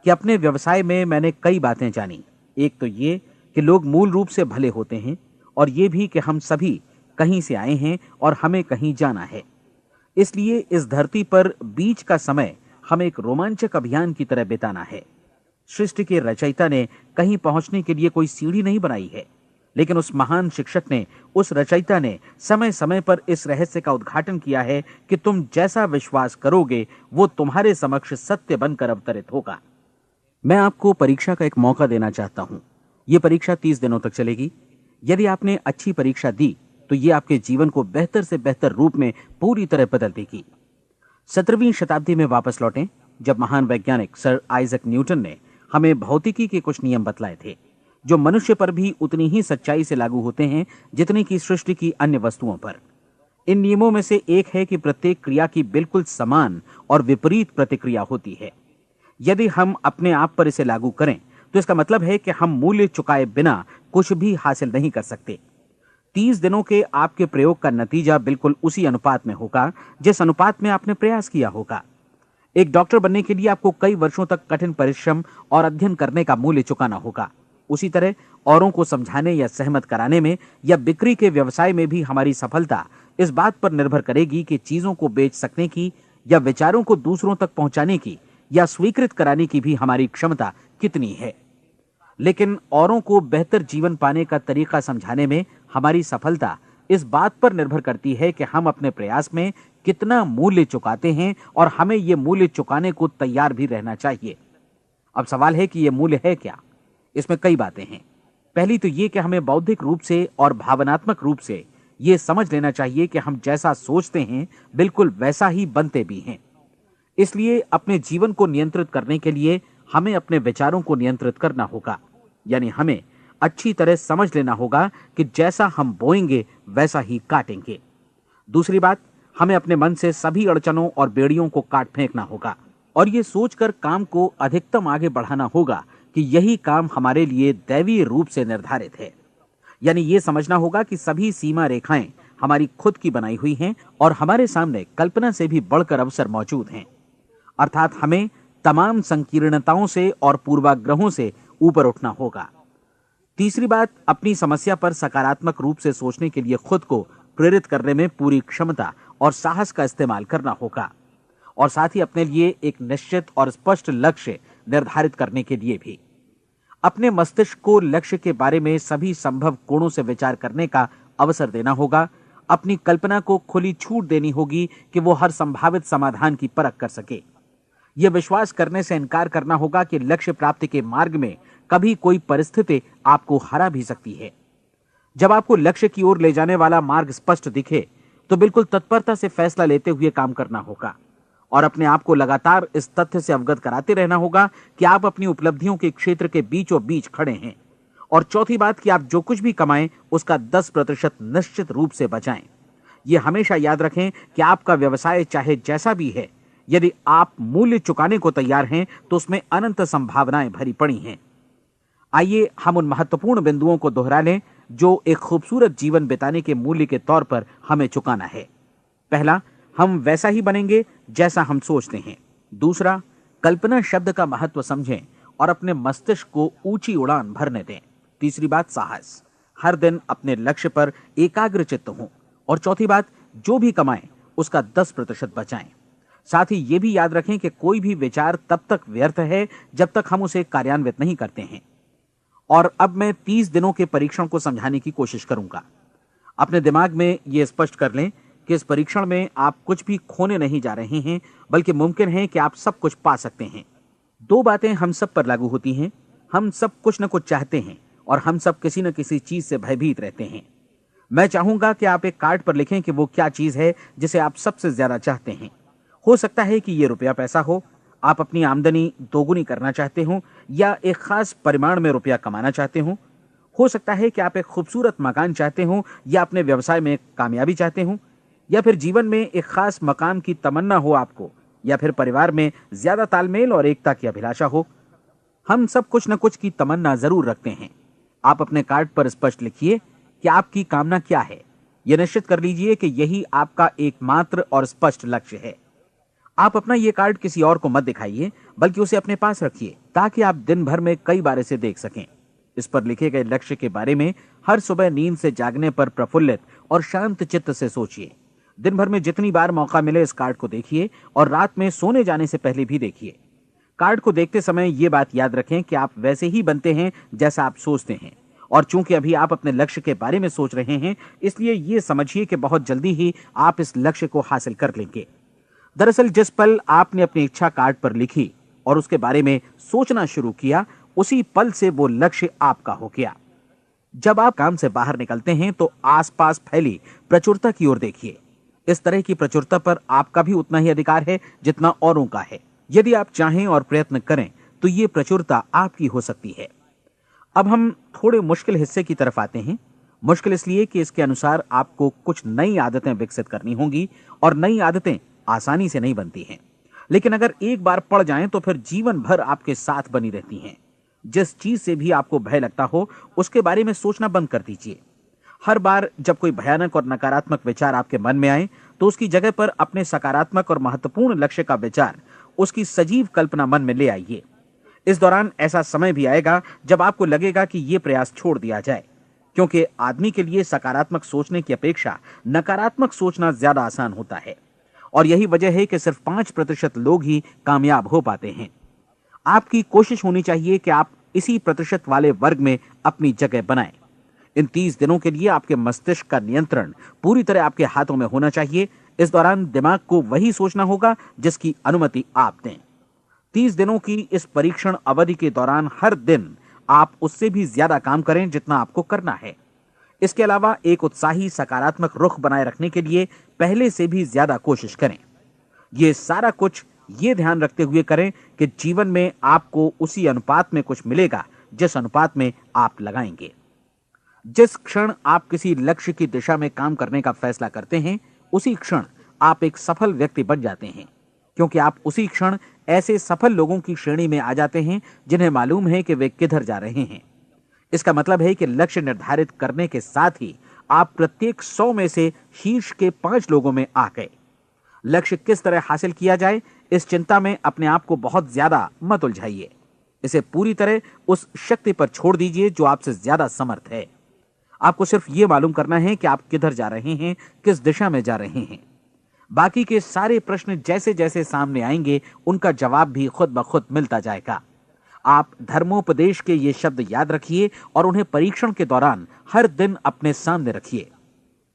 कि अपने व्यवसाय में मैंने कई बातें जानी। एक तो ये कि लोग मूल रूप से भले होते हैं और ये भी कि हम सभी कहीं से आए हैं और हमें कहीं जाना है। इसलिए इस धरती पर बीच का समय हमें एक रोमांचक अभियान की तरह बिताना है। सृष्टि के रचयिता ने कहीं पहुंचने के लिए कोई सीढ़ी नहीं बनाई है, लेकिन उस महान शिक्षक ने, उस रचयिता ने समय समय पर इस रहस्य का उद्घाटन किया है कि तुम जैसा विश्वास करोगे वो तुम्हारे समक्ष सत्य बनकर अवतरित होगा। मैं आपको परीक्षा का एक मौका देना चाहता हूं। यह परीक्षा 30 दिनों तक चलेगी। यदि आपने अच्छी परीक्षा दी तो यह आपके जीवन को बेहतर से बेहतर रूप में पूरी तरह बदल देगी। 17वीं शताब्दी में वापस लौटें, जब महान वैज्ञानिक सर आइजक न्यूटन ने हमें भौतिकी के कुछ नियम बतलाए थे, जो मनुष्य पर भी उतनी ही सच्चाई से लागू होते हैं जितनी की सृष्टि की अन्य वस्तुओं पर। इन नियमों में से एक है कि प्रत्येक क्रिया की बिल्कुल समान और विपरीत प्रतिक्रिया होती है। यदि हम अपने आप पर इसे लागू करें तो इसका मतलब है कि हम मूल्य चुकाए बिना कुछ भी हासिल नहीं कर सकते। 30 दिनों के आपके प्रयोग का नतीजा बिल्कुल उसी अनुपात में होगा जिस अनुपात में आपने प्रयास किया होगा। एक डॉक्टर बनने के लिए आपको कई वर्षों तक कठिन परिश्रम और अध्ययन करने का मूल्य चुकाना होगा। उसी तरह औरों को समझाने या सहमत कराने में या बिक्री के व्यवसाय में भी हमारी सफलता इस बात पर निर्भर करेगी कि चीजों को बेच सकने की या विचारों को दूसरों तक पहुंचाने की या स्वीकृत कराने की भी हमारी क्षमता कितनी है। लेकिन औरों को बेहतर जीवन पाने का तरीका समझाने में हमारी सफलता इस बात पर निर्भर करती है कि हम अपने प्रयास में कितना मूल्य चुकाते हैं और हमें यह मूल्य चुकाने को तैयार भी रहना चाहिए। अब सवाल है कि यह मूल्य है क्या? इसमें कई बातें हैं। पहली तो यह कि हमें बौद्धिक रूप से और भावनात्मक रूप से यह समझ लेना चाहिए कि हम जैसा सोचते हैं बिल्कुल वैसा ही बनते भी हैं। इसलिए अपने जीवन को नियंत्रित करने के लिए हमें अपने विचारों को नियंत्रित करना होगा। यानी हमें अच्छी तरह समझ लेना होगा कि जैसा हम बोएंगे वैसा ही काटेंगे। दूसरी बात, हमें अपने मन से सभी अड़चनों और बेड़ियों को काट फेंकना होगा और ये सोचकर काम को अधिकतम आगे बढ़ाना होगा कि यही काम हमारे लिए दैवीय रूप से निर्धारित है। यानी ये समझना होगा कि सभी सीमा रेखाएं हमारी खुद की बनाई हुई हैं और हमारे सामने कल्पना से भी बढ़कर अवसर मौजूद हैं। अर्थात हमें तमाम संकीर्णताओं से और पूर्वाग्रहों से ऊपर उठना होगा। तीसरी बात, अपनी समस्या पर सकारात्मक रूप से सोचने के लिए खुद को प्रेरित करने में पूरी क्षमता और साहस का इस्तेमाल करना होगा और साथ ही अपने लिए एक निश्चित और स्पष्ट लक्ष्य निर्धारित करने के लिए भी। अपने मस्तिष्क को लक्ष्य के बारे में सभी संभव कोणों से विचार करने का अवसर देना होगा। अपनी कल्पना को खुली छूट देनी होगी कि वो हर संभावित समाधान की परख कर सके। यह विश्वास करने से इनकार करना होगा कि लक्ष्य प्राप्ति के मार्ग में कभी कोई परिस्थिति आपको हरा भी सकती है। जब आपको लक्ष्य की ओर ले जाने वाला मार्ग स्पष्ट दिखे तो बिल्कुल तत्परता से फैसला लेते हुए काम करना होगा और अपने आप को लगातार इस तथ्य से अवगत कराते रहना होगा कि आप अपनी उपलब्धियों के क्षेत्र के बीचों बीच खड़े हैं। और चौथी बात कि आप जो कुछ भी कमाएं उसका 10% निश्चित रूप से बचाएं। यह हमेशा याद रखें कि आपका व्यवसाय चाहे जैसा भी है, यदि आप मूल्य चुकाने को तैयार हैं तो उसमें अनंत संभावनाएं भरी पड़ी हैं। आइए हम उन महत्वपूर्ण बिंदुओं को दोहरा लें जो एक खूबसूरत जीवन बिताने के मूल्य के तौर पर हमें चुकाना है। पहला, हम वैसा ही बनेंगे जैसा हम सोचते हैं। दूसरा, कल्पना शब्द का महत्व समझें और अपने मस्तिष्क को ऊंची उड़ान भरने दें। तीसरी बात, साहस, हर दिन अपने लक्ष्य पर एकाग्रचित्त हों। और चौथी बात, जो भी कमाएं उसका 10% बचाएं। साथ ही ये भी याद रखें कि कोई भी विचार तब तक व्यर्थ है जब तक हम उसे कार्यान्वित नहीं करते हैं। और अब मैं 30 दिनों के परीक्षण को समझाने की कोशिश करूंगा। अपने दिमाग में यह स्पष्ट कर लें कि इस परीक्षण में आप कुछ भी खोने नहीं जा रहे हैं, बल्कि मुमकिन है कि आप सब कुछ पा सकते हैं। 2 बातें हम सब पर लागू होती हैं। हम सब कुछ न कुछ चाहते हैं और हम सब किसी न किसी चीज से भयभीत रहते हैं। मैं चाहूंगा कि आप एक कार्ड पर लिखें कि वो क्या चीज है जिसे आप सबसे ज्यादा चाहते हैं। हो सकता है कि ये रुपया पैसा हो, आप अपनी आमदनी दोगुनी करना चाहते हो, या एक खास परिमाण में रुपया कमाना चाहते हो सकता है कि आप एक खूबसूरत मकान चाहते हो, या अपने व्यवसाय में कामयाबी चाहते हो, या फिर जीवन में एक खास मकाम की तमन्ना हो आपको, या फिर परिवार में ज्यादा तालमेल और एकता की अभिलाषा हो। हम सब कुछ न कुछ की तमन्ना जरूर रखते हैं। आप अपने कार्ड पर स्पष्ट लिखिए कि आपकी कामना क्या है। यह निश्चित कर लीजिए कि यही आपका एकमात्र और स्पष्ट लक्ष्य है। आप अपना यह कार्ड किसी और को मत दिखाइए, बल्कि उसे अपने पास रखिए ताकि आप दिन भर में कई बार इसे देख सकें। इस पर लिखे गए लक्ष्य के बारे में हर सुबह नींद से जागने पर प्रफुल्लित और शांत चित्त से सोचिए। दिन भर में जितनी बार मौका मिले इस कार्ड को देखिए और रात में सोने जाने से पहले भी देखिए। कार्ड को देखते समय यह बात याद रखें कि आप वैसे ही बनते हैं जैसा आप सोचते हैं। और चूंकि अभी आप अपने लक्ष्य के बारे में सोच रहे हैं, इसलिए यह समझिए कि बहुत जल्दी ही आप इस लक्ष्य को हासिल कर लेंगे। दरअसल जिस पल आपने अपनी इच्छा कार्ड पर लिखी और उसके बारे में सोचना शुरू किया, उसी पल से वो लक्ष्य आपका हो गया। जब आप काम से बाहर निकलते हैं तो आसपास फैली प्रचुरता की ओर देखिए। इस तरह की प्रचुरता पर आपका भी उतना ही अधिकार है जितना औरों का है। यदि आप चाहें और प्रयत्न करें तो ये प्रचुरता आपकी हो सकती है। अब हम थोड़े मुश्किल हिस्से की तरफ आते हैं। मुश्किल इसलिए कि इसके अनुसार आपको कुछ नई आदतें विकसित करनी होंगी, और नई आदतें आसानी से नहीं बनती हैं, लेकिन अगर एक बार पड़ जाएं तो फिर जीवन भर आपके साथ बनी रहती हैं। जिस चीज से भी आपको भय लगता हो उसके बारे में सोचना बंद कर दीजिए। हर बार जब कोई भयानक और नकारात्मक विचार आपके मन में आए तो उसकी जगह पर अपने सकारात्मक और महत्वपूर्ण लक्ष्य का विचार, उसकी सजीव कल्पना मन में ले आइए। इस दौरान ऐसा समय भी आएगा जब आपको लगेगा कि यह प्रयास छोड़ दिया जाए, क्योंकि आदमी के लिए सकारात्मक सोचने की अपेक्षा नकारात्मक सोचना ज्यादा आसान होता है। और यही वजह है कि सिर्फ 5% लोग ही कामयाब हो पाते हैं। आपकी कोशिश होनी चाहिए कि आप इसी प्रतिशत वाले वर्ग में अपनी जगह बनाएं। इन 30 दिनों के लिए आपके मस्तिष्क का नियंत्रण पूरी तरह आपके हाथों में होना चाहिए। इस दौरान दिमाग को वही सोचना होगा जिसकी अनुमति आप दें। 30 दिनों की इस परीक्षण अवधि के दौरान हर दिन आप उससे भी ज्यादा काम करें जितना आपको करना है। इसके अलावा एक उत्साही सकारात्मक रुख बनाए रखने के लिए पहले से भी ज्यादा कोशिश करें। ये सारा कुछ ये ध्यान रखते हुए करें कि जीवन में आपको उसी अनुपात में कुछ मिलेगा जिस अनुपात में आप लगाएंगे। जिस क्षण आप किसी लक्ष्य की दिशा में काम करने का फैसला करते हैं, उसी क्षण आप एक सफल व्यक्ति बन जाते हैं, क्योंकि आप उसी क्षण ऐसे सफल लोगों की श्रेणी में आ जाते हैं जिन्हें मालूम है कि वे किधर जा रहे हैं। इसका मतलब है कि लक्ष्य निर्धारित करने के साथ ही आप प्रत्येक 100 में से शीर्ष के 5 लोगों में आ गए। लक्ष्य किस तरह हासिल किया जाए, इस चिंता में अपने आप को बहुत ज्यादा मत उलझाइए। इसे पूरी तरह उस शक्ति पर छोड़ दीजिए जो आपसे ज्यादा समर्थ है। आपको सिर्फ ये मालूम करना है कि आप किधर जा रहे हैं, किस दिशा में जा रहे हैं। बाकी के सारे प्रश्न जैसे जैसे सामने आएंगे उनका जवाब भी खुद ब खुद मिलता जाएगा। आप धर्मोपदेश के ये शब्द याद रखिए और उन्हें परीक्षण के दौरान हर दिन अपने सामने रखिए।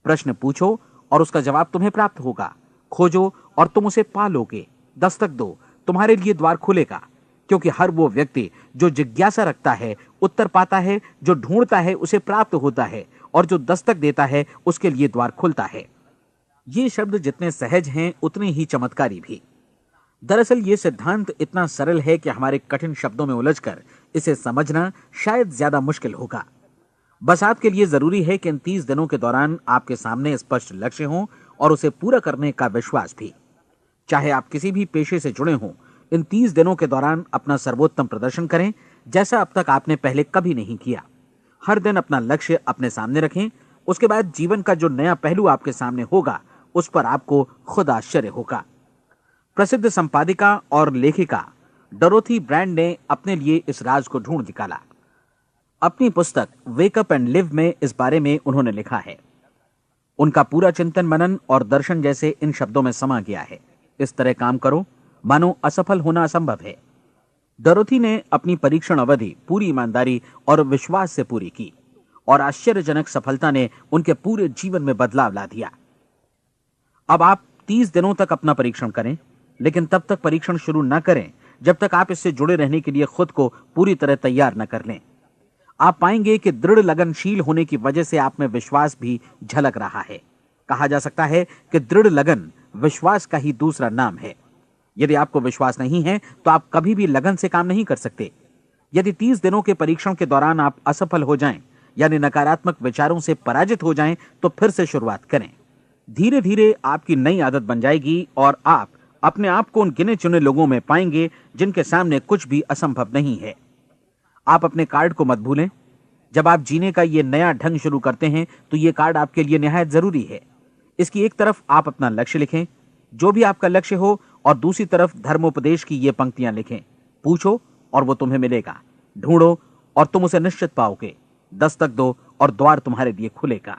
प्रश्न पूछो और उसका जवाब तुम्हें प्राप्त होगा। खोजो और तुम उसे पा लोगे। दस्तक दो, तुम्हारे लिए द्वार खुलेगा। क्योंकि हर वो व्यक्ति जो जिज्ञासा रखता है उत्तर पाता है, जो ढूंढता है उसे प्राप्त होता है, और जो दस्तक देता है उसके लिए द्वार खुलता है। ये शब्द जितने सहज हैं उतने ही चमत्कारी भी। दरअसल ये सिद्धांत इतना सरल है कि हमारे कठिन शब्दों में उलझकर इसे समझना शायद ज्यादा मुश्किल होगा। बस आपके लिए जरूरी है कि इन 30 दिनों के दौरान आपके सामने स्पष्ट लक्ष्य हो और उसे पूरा करने का विश्वास भी। चाहे आप किसी भी पेशे से जुड़े हों, इन 30 दिनों के दौरान अपना सर्वोत्तम प्रदर्शन करें, जैसा अब तक आपने पहले कभी नहीं किया। हर दिन अपना लक्ष्य अपने सामने रखें। उसके बाद जीवन का जो नया पहलू आपके सामने होगा उस पर आपको खुद आश्चर्य होगा। प्रसिद्ध संपादिका और लेखिका डोरोथी ब्रैंड ने अपने लिए इस राज को ढूंढ निकाला। अपनी पुस्तक वेक अप एंड लिव में इस बारे में उन्होंने लिखा है। उनका पूरा चिंतन मनन और दर्शन जैसे इन शब्दों में समा गया है। इस तरह काम करो मानो असफल होना असंभव है। डोरोथी ने अपनी परीक्षण अवधि पूरी ईमानदारी और विश्वास से पूरी की और आश्चर्यजनक सफलता ने उनके पूरे जीवन में बदलाव ला दिया। अब आप 30 दिनों तक अपना परीक्षण करें, लेकिन तब तक परीक्षण शुरू न करें जब तक आप इससे जुड़े रहने के लिए खुद को पूरी तरह तैयार न कर लें। आप पाएंगे कि दृढ़ लगनशील होने की वजह से आप में विश्वास भी झलक रहा है। कहा जा सकता है कि दृढ़ लगन विश्वास का ही दूसरा नाम है। यदि आपको विश्वास नहीं है तो आप कभी भी लगन से काम नहीं कर सकते। यदि 30 दिनों के परीक्षण के दौरान आप असफल हो जाएं, यानी नकारात्मक विचारों से पराजित हो जाएं, तो फिर से शुरुआत करें। धीरे धीरे आपकी नई आदत बन जाएगी और आप अपने आप को उन गिने चुने लोगों में पाएंगे जिनके सामने कुछ भी असंभव नहीं है। आप अपने कार्ड को मत भूलें। जब आप जीने का ये नया ढंग शुरू करते हैं तो ये कार्ड आपके लिए निहायत जरूरी है। इसकी एक तरफ आप अपना लक्ष्य लिखें, जो भी आपका लक्ष्य हो, और दूसरी तरफ धर्मोपदेश की ये पंक्तियां लिखें। पूछो और वो तुम्हें मिलेगा। ढूंढो और तुम उसे निश्चित पाओगे। दस्तक दो और द्वार तुम्हारे लिए खुलेगा।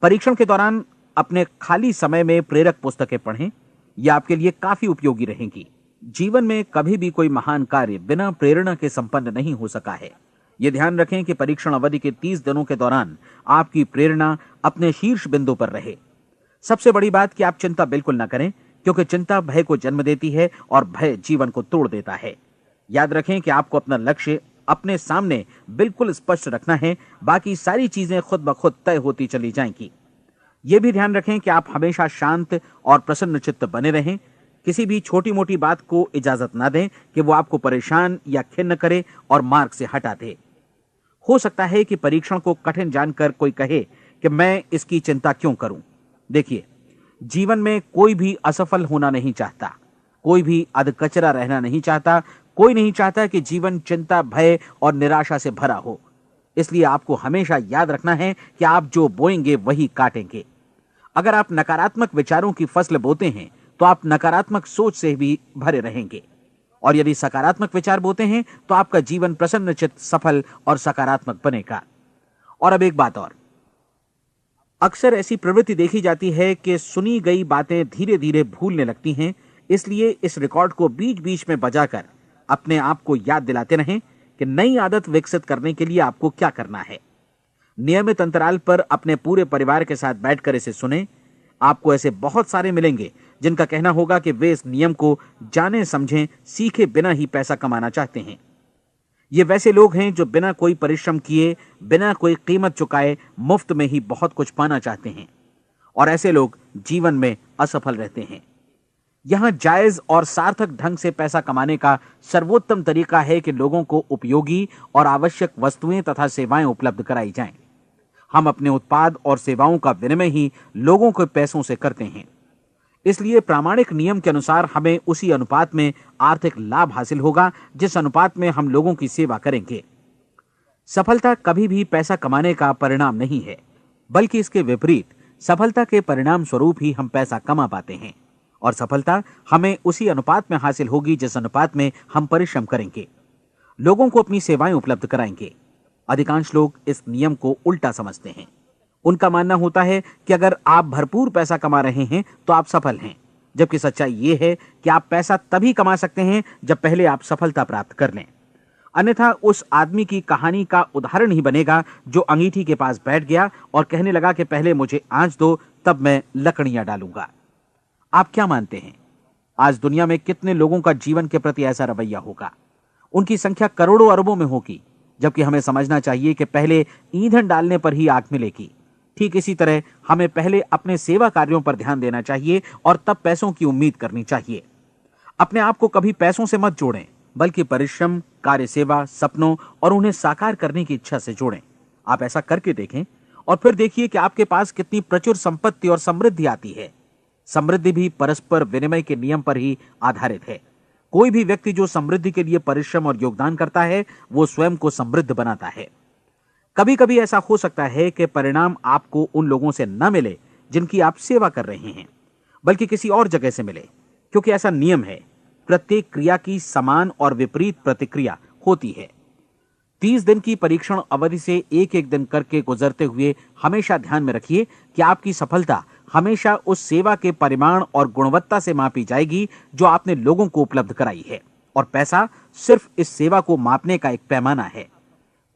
परीक्षण के दौरान अपने खाली समय में प्रेरक पुस्तकें पढ़ें। यह आपके लिए काफी उपयोगी रहेंगी। जीवन में कभी भी कोई महान कार्य बिना प्रेरणा के संपन्न नहीं हो सका है। यह ध्यान रखें कि परीक्षण अवधि के 30 दिनों के दौरान आपकी प्रेरणा अपने शीर्ष बिंदु पर रहे। सबसे बड़ी बात कि आप चिंता बिल्कुल न करें, क्योंकि चिंता भय को जन्म देती है और भय जीवन को तोड़ देता है। याद रखें कि आपको अपना लक्ष्य अपने सामने बिल्कुल स्पष्ट रखना है। बाकी सारी चीजें खुद ब खुद तय होती चली जाएंगी। यह भी ध्यान रखें कि आप हमेशा शांत और प्रसन्न चित्त बने रहें। किसी भी छोटी मोटी बात को इजाजत ना दें कि वो आपको परेशान या खिन्न करे और मार्ग से हटा दे। हो सकता है कि परीक्षण को कठिन जानकर कोई कहे कि मैं इसकी चिंता क्यों करूं। देखिए, जीवन में कोई भी असफल होना नहीं चाहता, कोई भी अधकचरा रहना नहीं चाहता, कोई नहीं चाहता कि जीवन चिंता, भय और निराशा से भरा हो। इसलिए आपको हमेशा याद रखना है कि आप जो बोएंगे वही काटेंगे। अगर आप नकारात्मक विचारों की फसल बोते हैं तो आप नकारात्मक सोच से भी भरे रहेंगे, और यदि सकारात्मक विचार बोते हैं तो आपका जीवन प्रसन्नचित्त, सफल और सकारात्मक बनेगा। और अब एक बात और, अक्सर ऐसी प्रवृत्ति देखी जाती है कि सुनी गई बातें धीरे धीरे भूलने लगती हैं। इसलिए इस रिकॉर्ड को बीच बीच में बजाकर अपने आप को याद दिलाते रहें कि नई आदत विकसित करने के लिए आपको क्या करना है। नियमित अंतराल पर अपने पूरे परिवार के साथ बैठकर इसे सुनें। आपको ऐसे बहुत सारे मिलेंगे जिनका कहना होगा कि वे इस नियम को जाने समझें सीखे बिना ही पैसा कमाना चाहते हैं। ये वैसे लोग हैं जो बिना कोई परिश्रम किए, बिना कोई कीमत चुकाए मुफ्त में ही बहुत कुछ पाना चाहते हैं, और ऐसे लोग जीवन में असफल रहते हैं। यहां जायज और सार्थक ढंग से पैसा कमाने का सर्वोत्तम तरीका है कि लोगों को उपयोगी और आवश्यक वस्तुएं तथा सेवाएं उपलब्ध कराई जाएं। हम अपने उत्पाद और सेवाओं का विनिमय ही लोगों के पैसों से करते हैं। इसलिए प्रामाणिक नियम के अनुसार हमें उसी अनुपात में आर्थिक लाभ हासिल होगा जिस अनुपात में हम लोगों की सेवा करेंगे। सफलता कभी भी पैसा कमाने का परिणाम नहीं है, बल्कि इसके विपरीत सफलता के परिणाम स्वरूप ही हम पैसा कमा पाते हैं, और सफलता हमें उसी अनुपात में हासिल होगी जिस अनुपात में हम परिश्रम करेंगे, लोगों को अपनी सेवाएं उपलब्ध कराएंगे। अधिकांश लोग इस नियम को उल्टा समझते हैं। उनका मानना होता है कि अगर आप भरपूर पैसा कमा रहे हैं तो आप सफल हैं, जबकि सच्चाई यह है कि आप पैसा तभी कमा सकते हैं जब पहले आप सफलता प्राप्त कर लें। अन्यथा उस आदमी की कहानी का उदाहरण ही बनेगा जो अंगीठी के पास बैठ गया और कहने लगा कि पहले मुझे आंच दो, तब मैं लकड़ियां डालूंगा। आप क्या मानते हैं, आज दुनिया में कितने लोगों का जीवन के प्रति ऐसा रवैया होगा? उनकी संख्या करोड़ों अरबों में होगी, जबकि हमें समझना चाहिए कि पहले ईंधन डालने पर ही आग मिलेगी। ठीक इसी तरह हमें पहले अपने सेवा कार्यों पर ध्यान देना चाहिए और तब पैसों की उम्मीद करनी चाहिए। अपने आप को कभी पैसों से मत जोड़ें, बल्कि परिश्रम, कार्य सेवा, सपनों और उन्हें साकार करने की इच्छा से जोड़ें। आप ऐसा करके देखें और फिर देखिए कि आपके पास कितनी प्रचुर संपत्ति और समृद्धि आती है। समृद्धि भी परस्पर विनिमय के नियम पर ही आधारित है। कोई भी व्यक्ति जो समृद्धि के लिए परिश्रम और योगदान करता है, वो स्वयं को समृद्ध बनाता है। कभी कभी ऐसा हो सकता है कि परिणाम आपको उन लोगों से न मिले जिनकी आप सेवा कर रहे हैं, बल्कि किसी और जगह से मिले, क्योंकि ऐसा नियम है, प्रत्येक क्रिया की समान और विपरीत प्रतिक्रिया होती है। 30 दिन की परीक्षण अवधि से एक एक दिन करके गुजरते हुए हमेशा ध्यान में रखिए कि आपकी सफलता हमेशा उस सेवा के परिमाण और गुणवत्ता से मापी जाएगी जो आपने लोगों को उपलब्ध कराई है, और पैसा सिर्फ इस सेवा को मापने का एक पैमाना है।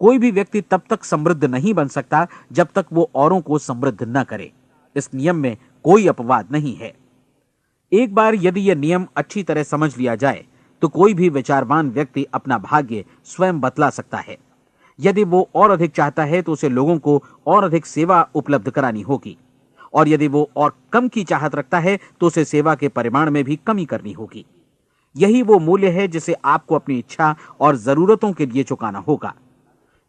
कोई भी व्यक्ति तब तक समृद्ध नहीं बन सकता जब तक वो औरों को समृद्ध न करे। इस नियम में कोई अपवाद नहीं है। एक बार यदि यह नियम अच्छी तरह समझ लिया जाए तो कोई भी विचारवान व्यक्ति अपना भाग्य स्वयं बतला सकता है। यदि वो और अधिक चाहता है तो उसे लोगों को और अधिक सेवा उपलब्ध करानी होगी, और यदि वो और कम की चाहत रखता है तो उसे सेवा के परिमाण में भी कमी करनी होगी। यही वो मूल्य है जिसे आपको अपनी इच्छा और जरूरतों के लिए चुकाना होगा।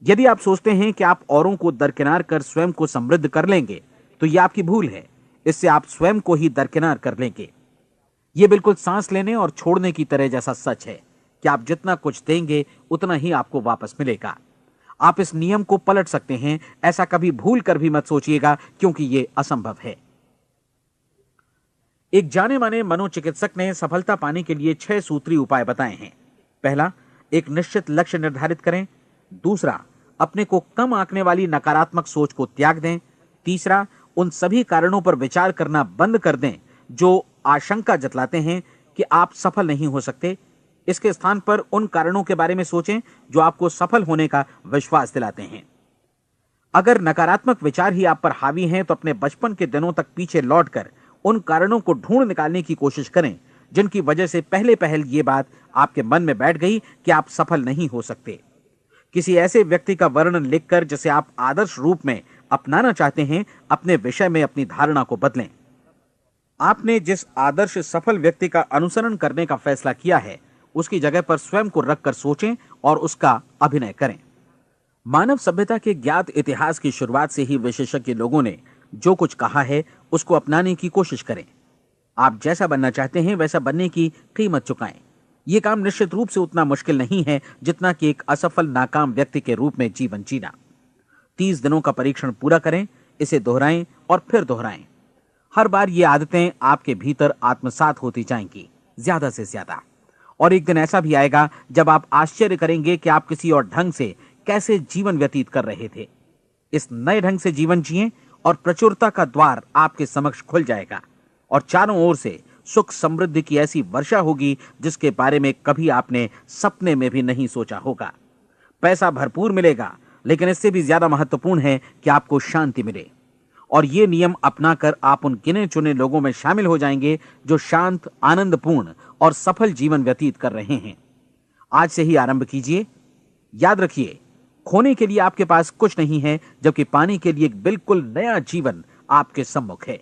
यदि आप सोचते हैं कि आप औरों को दरकिनार कर स्वयं को समृद्ध कर लेंगे तो यह आपकी भूल है। इससे आप स्वयं को ही दरकिनार कर लेंगे। यह बिल्कुल सांस लेने और छोड़ने की तरह जैसा सच है कि आप जितना कुछ देंगे उतना ही आपको वापस मिलेगा। आप इस नियम को पलट सकते हैं, ऐसा कभी भूल कर भी मत सोचिएगा, क्योंकि यह असंभव है। एक जाने माने मनोचिकित्सक ने सफलता पाने के लिए 6 सूत्री उपाय बताए हैं। पहला, एक निश्चित लक्ष्य निर्धारित करें। दूसरा, अपने को कम आंकने वाली नकारात्मक सोच को त्याग दें। तीसरा, उन सभी कारणों पर विचार करना बंद कर दें जो आशंका जतलाते हैं कि आप सफल नहीं हो सकते। इसके स्थान पर उन कारणों के बारे में सोचें जो आपको सफल होने का विश्वास दिलाते हैं। अगर नकारात्मक विचार ही आप पर हावी हैं तो अपने बचपन के दिनों तक पीछे लौटकर उन कारणों को ढूंढ निकालने की कोशिश करें जिनकी वजह से पहले पहल ये बात आपके मन में बैठ गई कि आप सफल नहीं हो सकते। किसी ऐसे व्यक्ति का वर्णन लिखकर जिसे आप आदर्श रूप में अपनाना चाहते हैं, अपने विषय में अपनी धारणा को बदलें। आपने जिस आदर्श सफल व्यक्ति का अनुसरण करने का फैसला किया है, उसकी जगह पर स्वयं को रखकर सोचें और उसका अभिनय करें। मानव सभ्यता के ज्ञात इतिहास की शुरुआत से ही विशेषज्ञ लोगों ने जो कुछ कहा है उसको अपनाने की कोशिश करें। आप जैसा बनना चाहते हैं वैसा बनने की कीमत चुकाएं। यह काम निश्चित रूप से उतना मुश्किल नहीं है जितना कि एक असफल नाकाम व्यक्ति के रूप में जीवन जीना। 30 दिनों का परीक्षण पूरा करें, इसे दोहराएं और फिर दोहराएं। हर बार ये आदतें आपके भीतर आत्मसात होती जाएंगी, ज्यादा से ज्यादा। और एक दिन ऐसा भी आएगा जब आप आश्चर्य करेंगे कि आप किसी और ढंग से कैसे जीवन व्यतीत कर रहे थे। इस नए ढंग से जीवन जिएं और प्रचुरता का द्वार आपके समक्ष खुल जाएगा और चारों ओर से सुख समृद्धि की ऐसी वर्षा होगी जिसके बारे में कभी आपने सपने में भी नहीं सोचा होगा। पैसा भरपूर मिलेगा, लेकिन इससे भी ज्यादा महत्वपूर्ण है कि आपको शांति मिले। और ये नियम अपनाकर आप उन गिने चुने लोगों में शामिल हो जाएंगे जो शांत, आनंदपूर्ण और सफल जीवन व्यतीत कर रहे हैं। आज से ही आरंभ कीजिए। याद रखिए, खोने के लिए आपके पास कुछ नहीं है, जबकि पाने के लिए एक बिल्कुल नया जीवन आपके सम्मुख है।